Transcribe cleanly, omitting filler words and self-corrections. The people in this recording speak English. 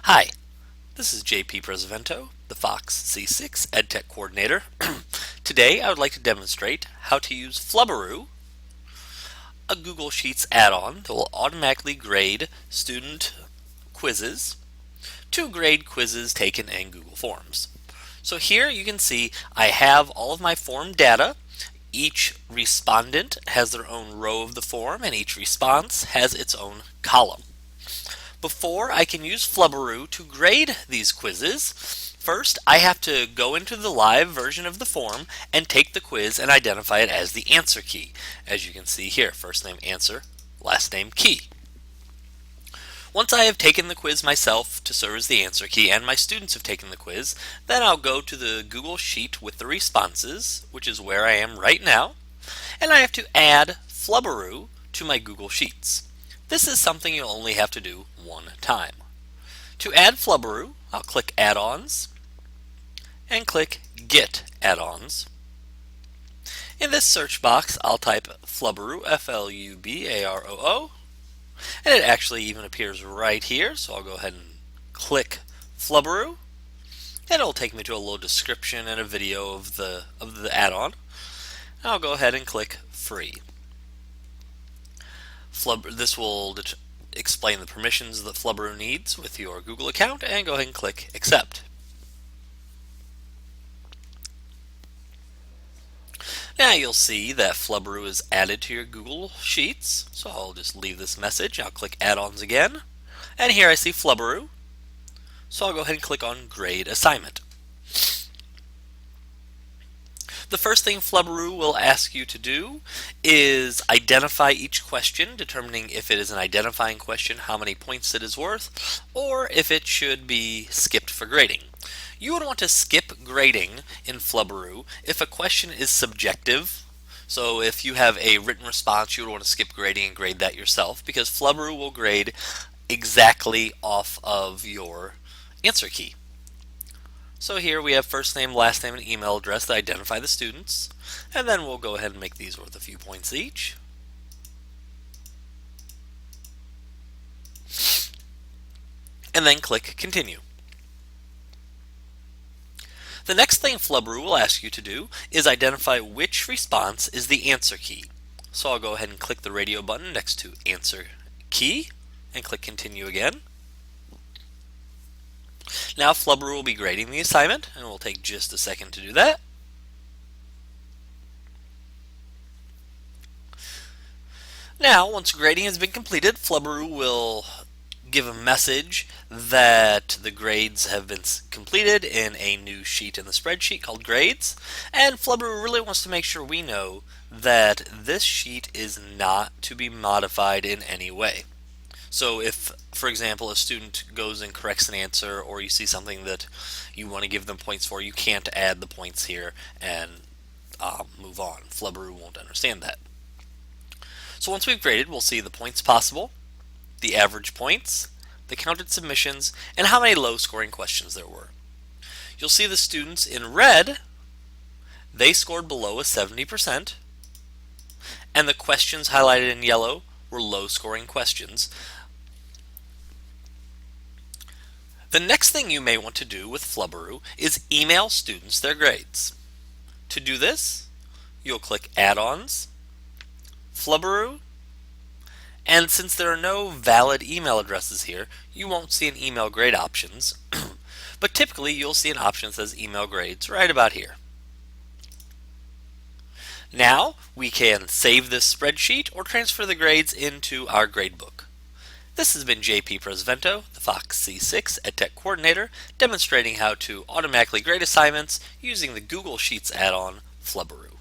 Hi, this is JP Presvento, the Fox C6 EdTech Coordinator. Today I would like to demonstrate how to use Flubaroo, a Google Sheets add-on that will automatically grade student quizzes to grade quizzes taken in Google Forms. So here you can see I have all of my form data. Each respondent has their own row of the form and each response has its own column. Before I can use Flubaroo to grade these quizzes, first I have to go into the live version of the form and take the quiz and identify it as the answer key. As you can see here, first name answer, last name key. Once I have taken the quiz myself to serve as the answer key and my students have taken the quiz, then I'll go to the Google Sheet with the responses, which is where I am right now, and I have to add Flubaroo to my Google Sheets. This is something you'll only have to do one time. To add Flubaroo, I'll click Add-ons and click Get Add-ons. In this search box, I'll type Flubaroo, F-L-U-B-A-R-O-O, and it actually even appears right here, so I'll go ahead and click Flubaroo, and it'll take me to a little description and a video of the add-on. I'll go ahead and click Free. This will explain the permissions that Flubaroo needs with your Google account, and go ahead and click Accept. Now you'll see that Flubaroo is added to your Google Sheets, so I'll just leave this message. I'll click Add-ons again, and here I see Flubaroo, so I'll go ahead and click on Grade Assignment. The first thing Flubaroo will ask you to do is identify each question, determining if it is an identifying question, how many points it is worth, or if it should be skipped for grading. You would want to skip grading in Flubaroo if a question is subjective. So if you have a written response, you would want to skip grading and grade that yourself, because Flubaroo will grade exactly off of your answer key. So here we have first name, last name, and email address that identify the students, and then we'll go ahead and make these worth a few points each. And then click Continue. The next thing Flubaroo will ask you to do is identify which response is the answer key. So I'll go ahead and click the radio button next to Answer Key and click Continue again. Now Flubaroo will be grading the assignment, and it will take just a second to do that. Now, once grading has been completed, Flubaroo will give a message that the grades have been completed in a new sheet in the spreadsheet called Grades, and Flubaroo really wants to make sure we know that this sheet is not to be modified in any way. So if, for example, a student goes and corrects an answer, or you see something that you want to give them points for, you can't add the points here and move on. Flubaroo won't understand that. So once we've graded, we'll see the points possible, the average points, the counted submissions, and how many low-scoring questions there were. You'll see the students in red, they scored below a 70%, and the questions highlighted in yellow were low-scoring questions. The next thing you may want to do with Flubaroo is email students their grades. To do this, you'll click Add-ons, Flubaroo, and since there are no valid email addresses here, you won't see an email grade options, but typically you'll see an option that says email grades right about here. Now we can save this spreadsheet or transfer the grades into our gradebook. This has been JP Presvento, the Fox C6 EdTech Coordinator, demonstrating how to automatically grade assignments using the Google Sheets add-on Flubaroo.